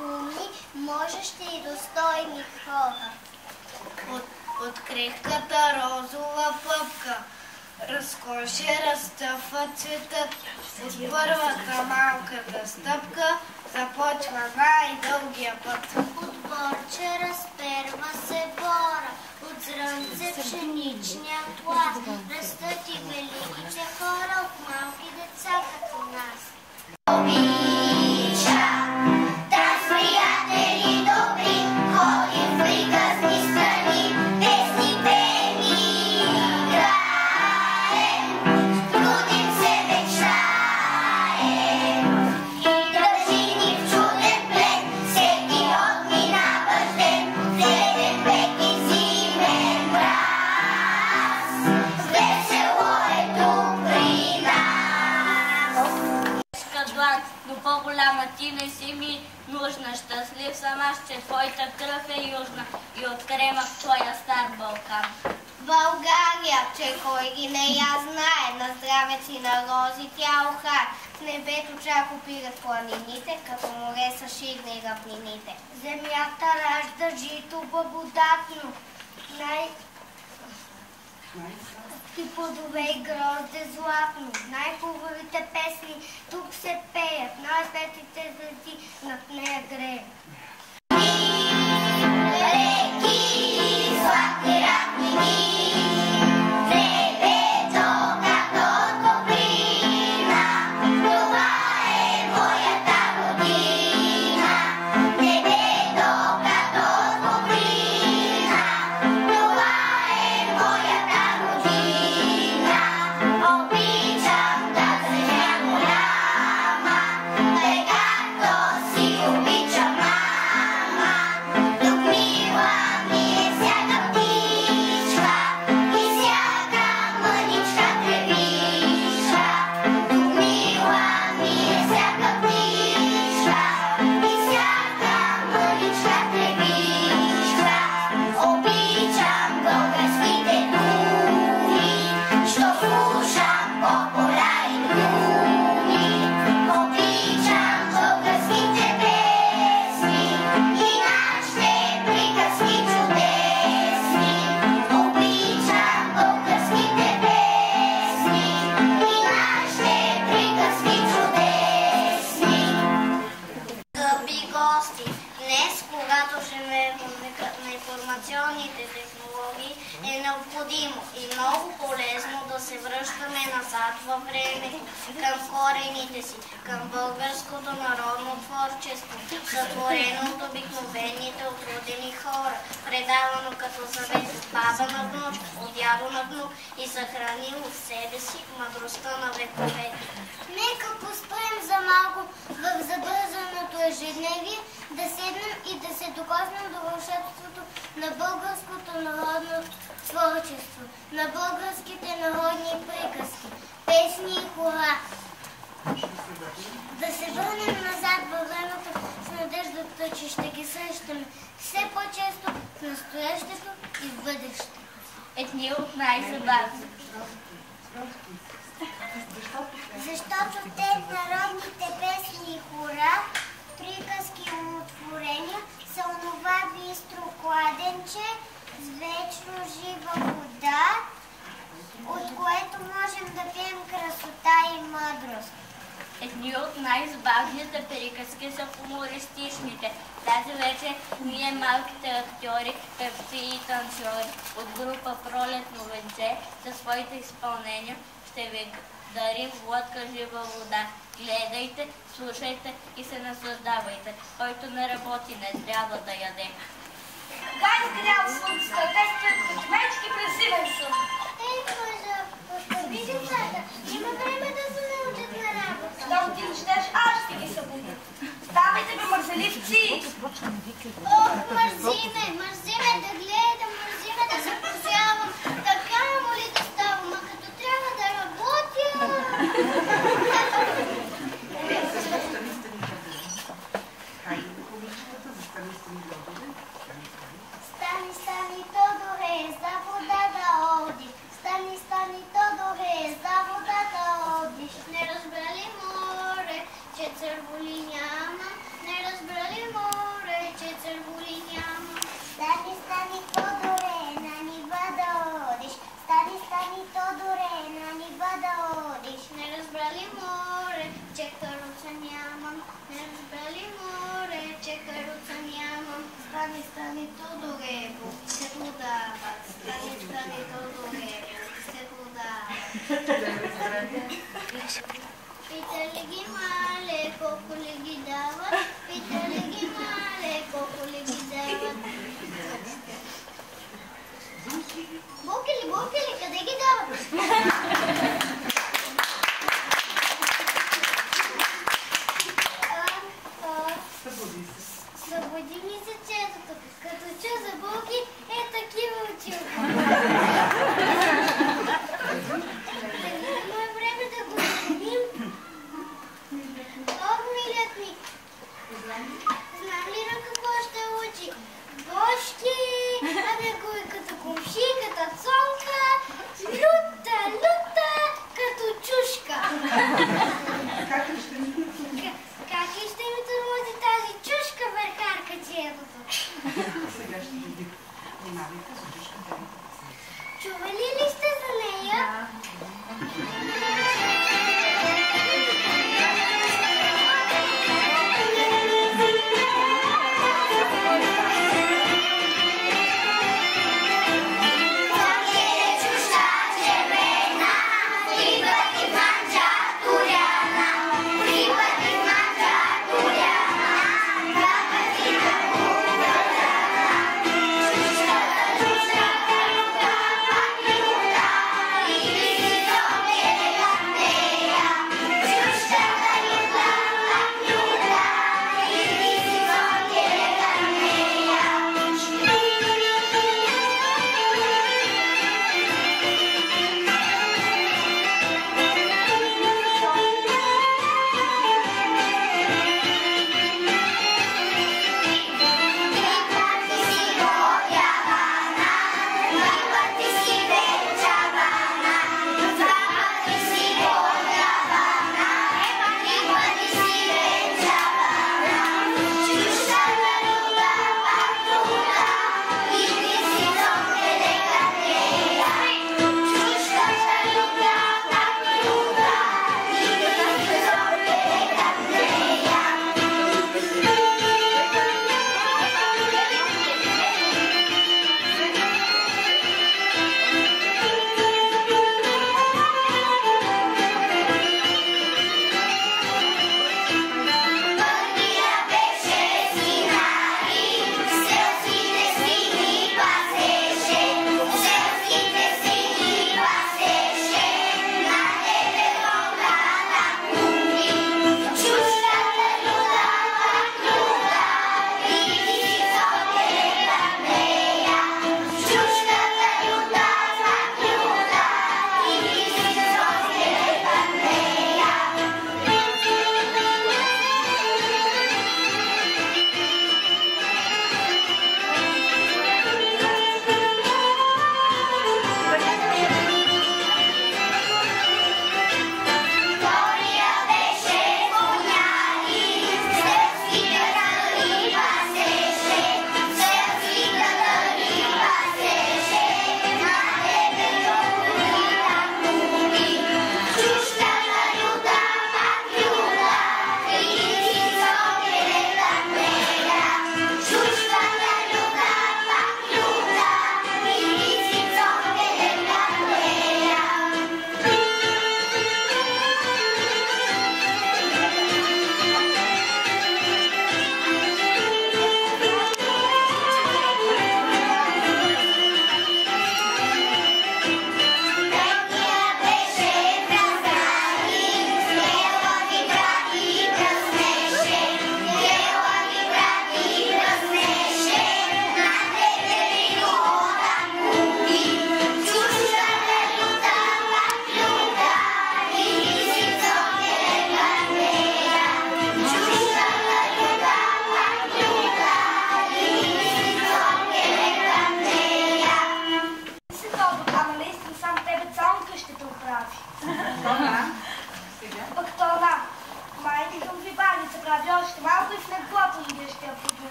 умни, можещи и достойни хора. От крехката розова пъпка разкоше разтъфва цветът. От първата малката стъпка започва най-дългия път. От борче разперва се бора, от зрънце пшеничния пласт. Растат и великите хора от малки деца като нас. Обича, да с приятели добри, ходим в приказни страни, песни пени играем, трудим се мечтаем. Държи ни в чуден плен, всеки отминаващ ден, среден век и зимен мраз. Весело е тук при нас. Но по-голяма ти не си ми нужна. Щастлив съм аз, че твоята кръв е южна и от крема в твоя стар Балкан. България, че кой ги не я знае, на здраве си на рози тя охай. В небето чак опират планините, като море са ширни равнините. Земята ражда жито благодатно, и плодове и грозде златно. Най-хубавите песни тук се пеят, най-светлите звезди над нея греят. Реки, златни равнини, небето като топлина, това е моята родина. Небето като топлина, това е моята родина. Обичам тази земя голяма, тъй както си обича мама. Тук мила ми е всяка птичка и всяка мъничка тревичка. Тук мила ми е всяка птичка и всяка мъничка тревичка. Обичам българските думи, що слушам по поля и други. Обичам българските песни и нашите приказки чудесни. Обичам българските песни и нашите приказки чудесни. Скъпи гости, днес, когато живеем на информационните технологии, е необходимо и много полезно да се връщаме назад във времето, към корените си, към българското народно творчество, сътворено от обикновените отрудени хора, предавано като завет от баба на внучка, от дядо на внук и съхранило в себе си мъдростта на вековете. Нека поспрем за малко в забързаното ежедневие, да седнем и да се докоснем до вълшебството на българското народно творчество, на българските народни приказки, песни и хора. Да се върнем назад във времето с надеждата, че ще ги срещаме все по-често в настоящето и в бъдещето. Едни от най-забавни. Защото те, народните песни и хора, приказки и умотворения, са онова бистро кладенче с вечно жива вода, от което можем да пием красота и мъдрост. Едни от най-забавните приказки са хумористичните. Тази вечер ние, малките актьори, певци и танцори от група Пролетно венце, със своите изпълнения ще ви дарим глътка жива вода. Гледайте, слушайте и се наслаждавайте. Който не работи, не трябва да яде. Гай сгрял слънцето, те стоят като мечки през зимен сън. Ей, Боже, постави децата, има време да се научат на работа. Щом ти не щеш, аз ще ги събудя. Ставайте, бе, мързеливци! Ох, мързиме, мързиме да гледам, мързиме да се позявам. Така му ли да ставам, а като трябва да работя? Стани, стани, Тодоре, за вода да одиш. Стани, стани, Тодоре, за вода да одиш. Не разбрали море, че църволи няма. Не разбрали море. Стани, Тодорево, се продава. Стани, Тодорево, се продава. Питали ги мале, колко ли ги дават? Питали ги мале, колко ли ги дават? Букели, къде ги дават? Събуди ми се четото, като чу за булки, такива очилки. Имаме време да го сменим. Милият ми. Знам ли на какво ще учи? Бошки, кой като комшиката Цонка, люта, като чушка. Как ще ми тормози тази чушка, върхарка четото? Сега ще ви внимавайте за чушката. Чували ли сте за нея?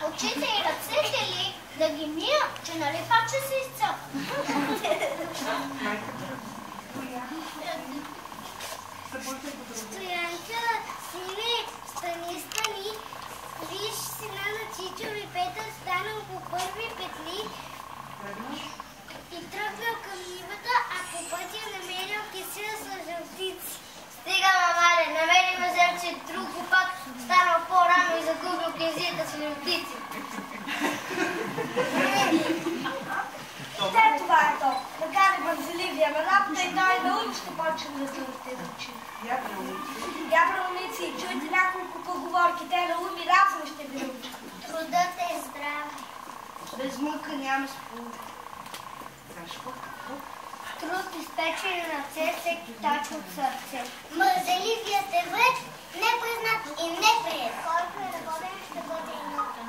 Очите и ръцете ли да ги мия, че нали паче се изцъп? Стоянка, сини, Стани, стани. Виж сина на Чичо и Петър станал по първи петли и тръгнал към нивата, а по пътя намерил кесия с жълтици. Стига, мамале, намери ме взел, че друго пак станал по-рано и загубил кесията с жълтици. Те това е то. Така не бързеливия на работа и той научи, ще почне да те учи. Я правилници, чуйте няколко поговорки, те на ум и разум ще ви научат. Трудът е здрав. Без мъка няма сполука. Труд изпечени на ръце, всеки тач от сърце. Мързеливият е вред, непризнат и неприят. Който е работен, ще бъде и нота.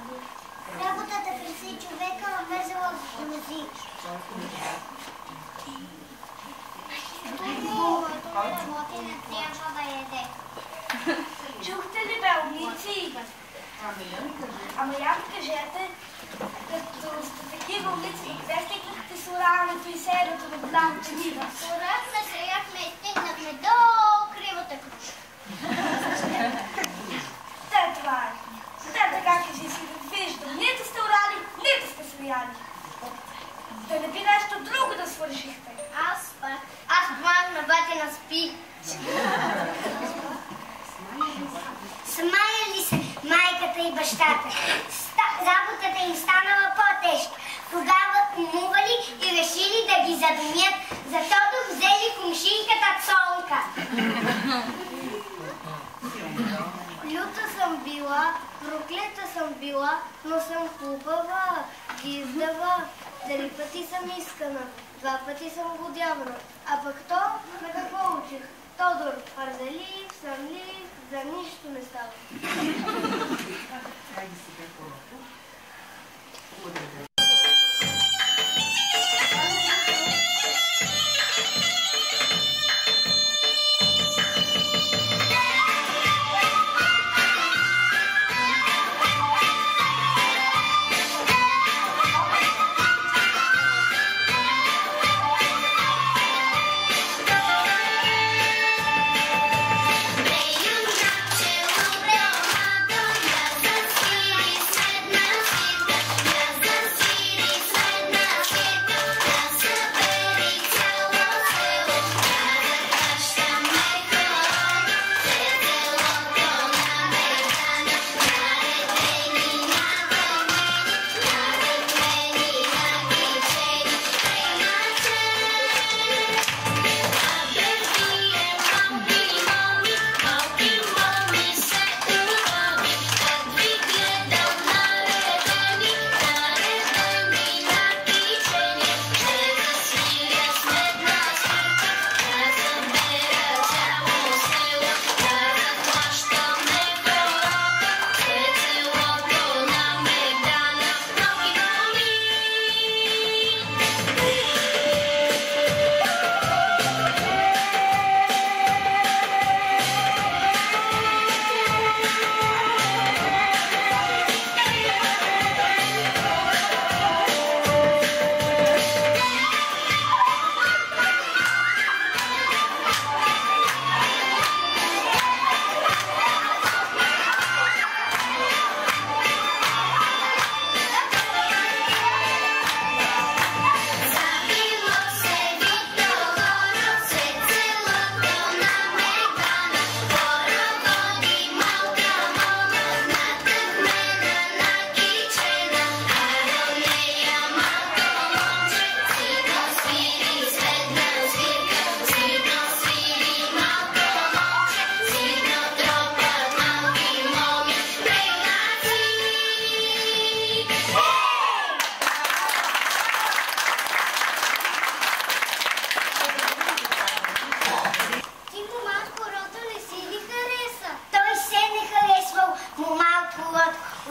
Работата преси човека везела в грози. Който работи, не трябва да яде. Чухте ли, бе, умници? Ама я ми кажете, като сте такива умници, къде стигнахте с урането и серието на голямата нива? Урахме, сеяхме и стигнахме до кривата крушка. Те това е. Те така кажи си, да виждам. Нито сте орали, нито сте сеяли. Да не би нещо друго да свършихте. Аз помагах на батина спи. Смаяли се майката и бащата. Работата им станала по-тежка. Тогава умували и решили да ги задумят, защото взели кумшийката Цонка. Люта съм била, проклета съм била, но съм хубава, гиздава. 3 пъти съм искана, 2 пъти съм годявана. А пък то, на какво учих? Тодор, парзелив, съмлив, за нищо не става.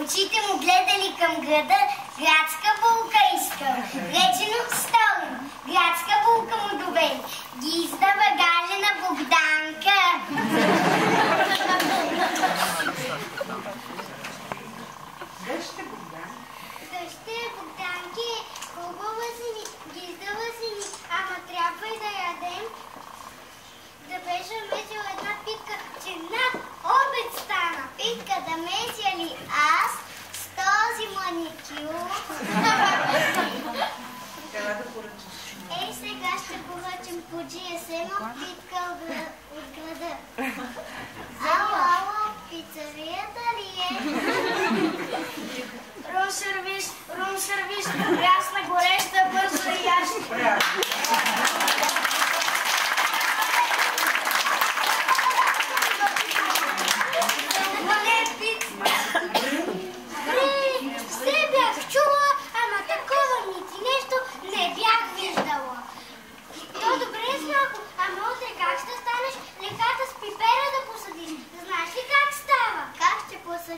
Очите му гледали към града, градска булка искал. Речено столен, градска булка му довели. Гиздава галена Богданка. Дъще Богдан. Дъще Богданки, хубава си ни, гиздава си ни, ама трябва и да ядем. Да беше мечел една питка, че над обед стана.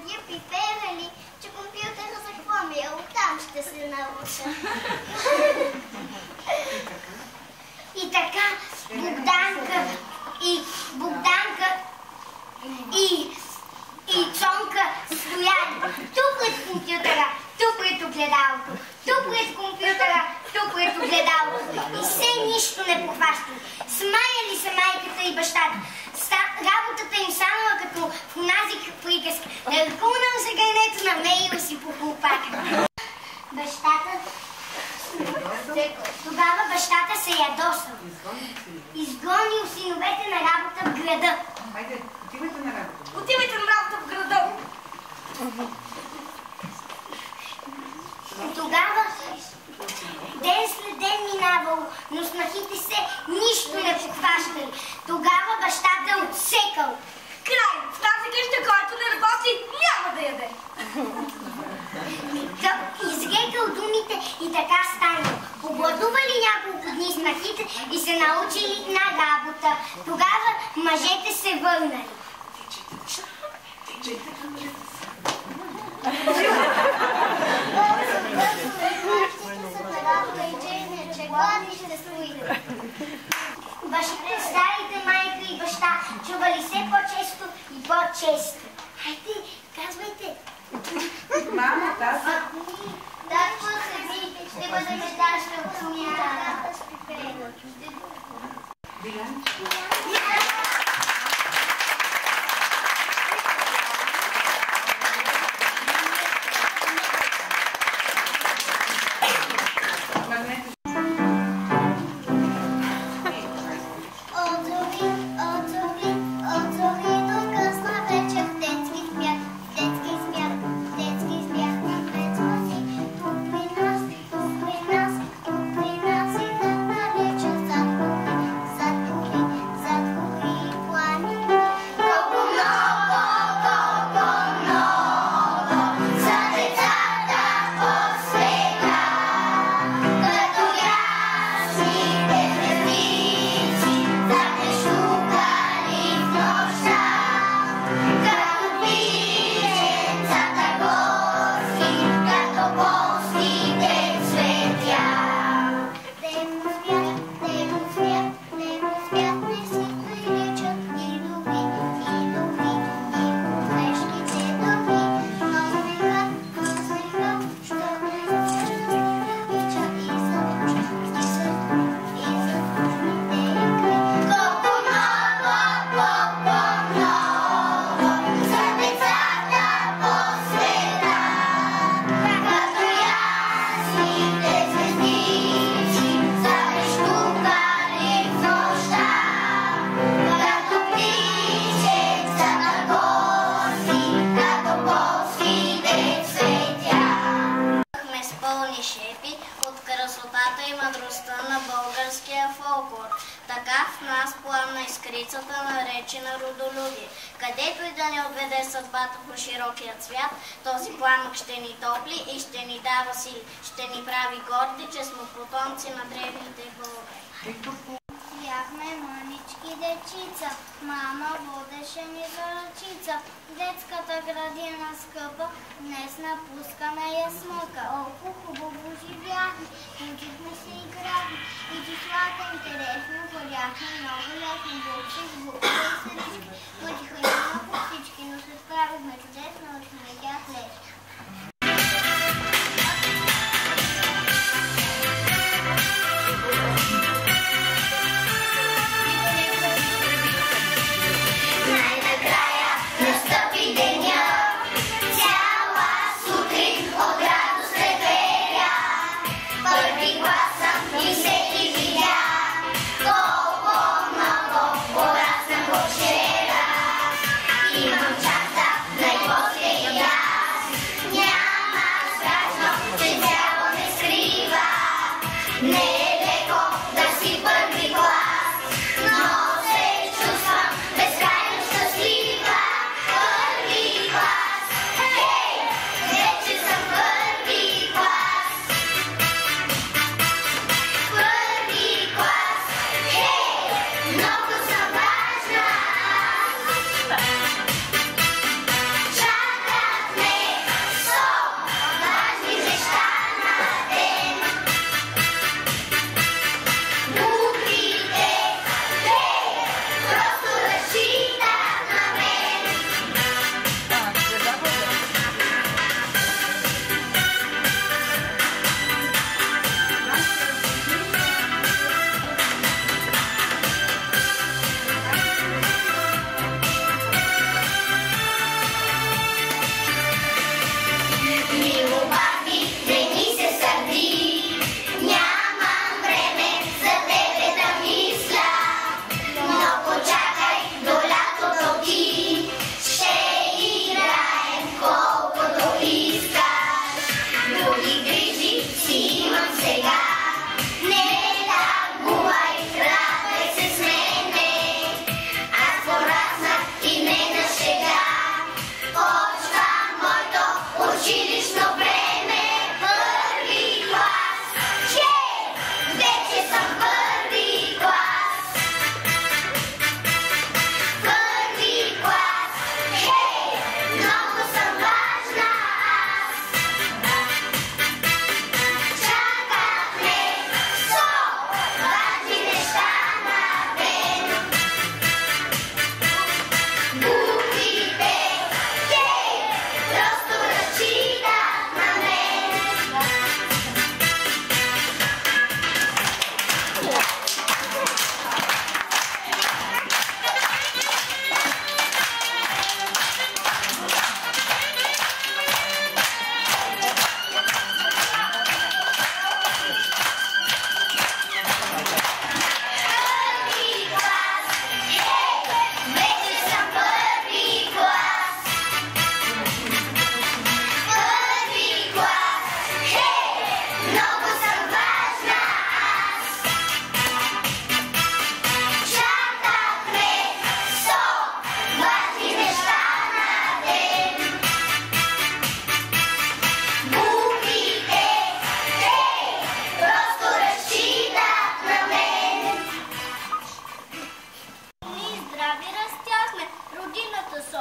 вие питате ли, че компютъра за какво ми е? Оттам ще се науча. И така, Богданка и Цонка стояли тук пред компютъра, тук пред огледалото, тук пред компютъра, тук пред огледалото. И все нищо не похващали. Смаяли се майката и бащата. Работата им станала като в онази приказка. Ръкунал се гайнето на Мейл си по хлопака. Тогава бащата се ядосал. Изгонил синовете на работа в града. Хайде, отивайте на работа. Отивайте на работа в града. Тогава ден след ден минавал, но снахите се нищо не похващали. Тогава бащата отсекал. Край! В тази къща, който не работи, няма да яде. Изрекал думите и така станал. Обладували няколко дни снахите и се научили на работа. Тогава мъжете се върнали. Старите майка и баща чували все по-често и по-често. Хайде, казвайте. Мамо, тата. Татко, седи, ще бъдем щастни от смята. Така в нас пламна искрицата, наречена родолюбие. Където и да ни отведе съдбата по широкия свят, този пламък ще ни топли и ще ни дава сили. Ще ни прави горди, че сме потомци на древните българи. Бяхме мънички дечица, мама водеше ни за ръчица. Детската градина скъпа, днес напускаме я смъка. Олко хубаво живяхме, учихме се и играхме. И числата интересно ходяхме, много лесно букси с букви и седички. Учиха и много всички, но се справихме чудесно, от смея хлечки.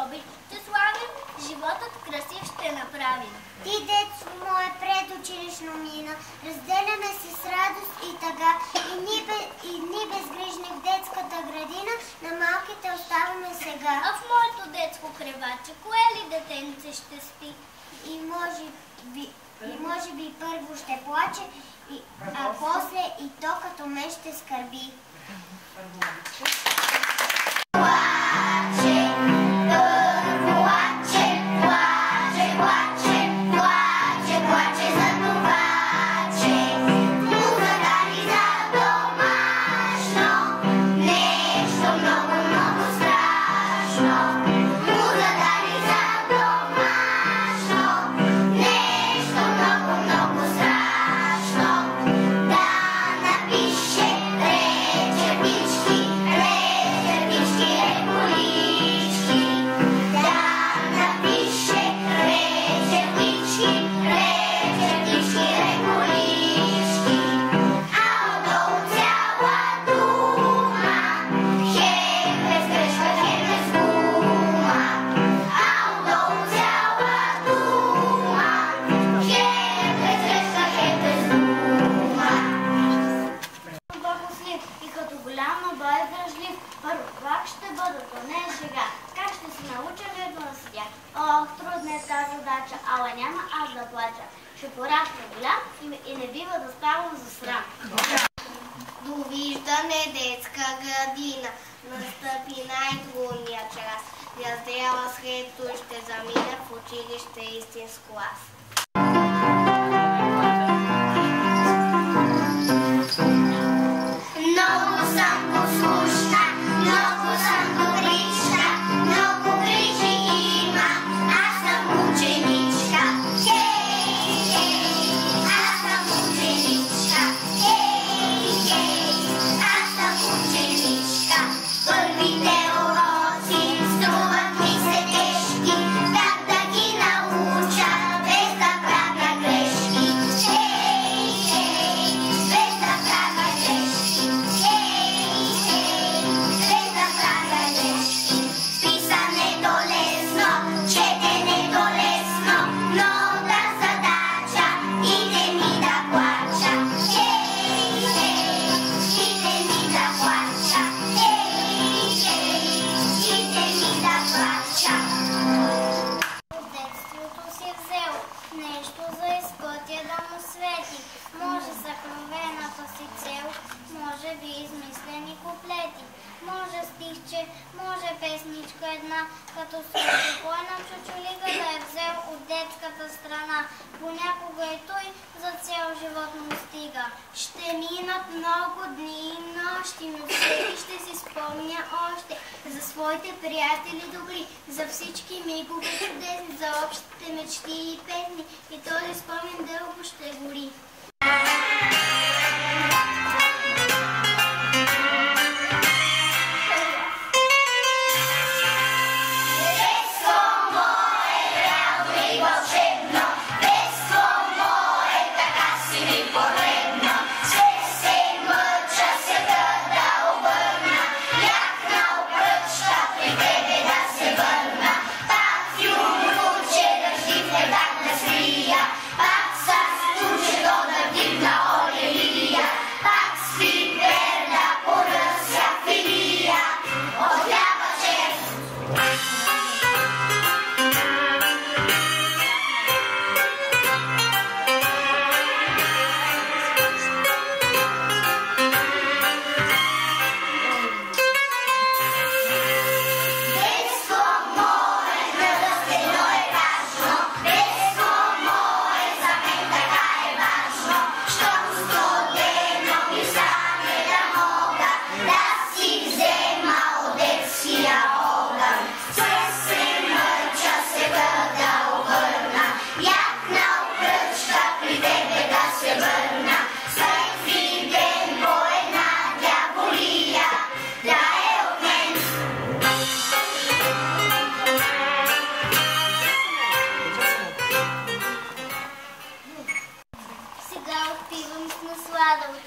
обичате слагим, животът красив ще направим. Ти, децо мое предучилищно мина, разделяме се с радост и тъга, и дни безгрижни в детската градина, на малките оставаме сега. А в моето детско креваче, кое ли детенце ще спи? И може би първо ще плаче, а после и то като ме ще скърби. Довиждане, детска градина, настъпи най-трудния час. Раздела сред той ще замина в училище истинско аз. Много съм послушна, много съм добричка, много грижи имам, аз съм ученичка. Хей, хей, аз съм ученичка. Хей, хей, аз съм ученичка. Първите уроци струват ми се тежки, как да ги науча, без да правя грешки. Хей, хей, без да правя грешки. Писането лесно, четенето лесно, но да задача иде ми да плача. Хей, хей, иде ми да плача. Хей, хей, иде ми да плача. От детството си взел нещо за изпътя да му свети. Може съкровената си цел, може би измислени куплети. Може стихче, може песничка една, като спокойна чучулига да е взел от детската страна. Понякога и той за цял живот му стига. Ще минат много дни и нощи, но всеки ще си спомня още за своите приятели добри, за всички мигове чудесни, за общите мечти и песни, и този спомен дълго ще гори. Пак с туче до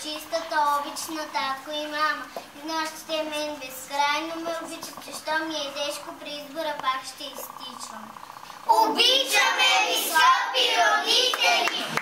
чистата, обична татко и мама. Знаеш, че те мен безкрайно ме обичат, че що ми е тежко при избора, пак ще изтичвам. Обичаме ви, скъпи родители!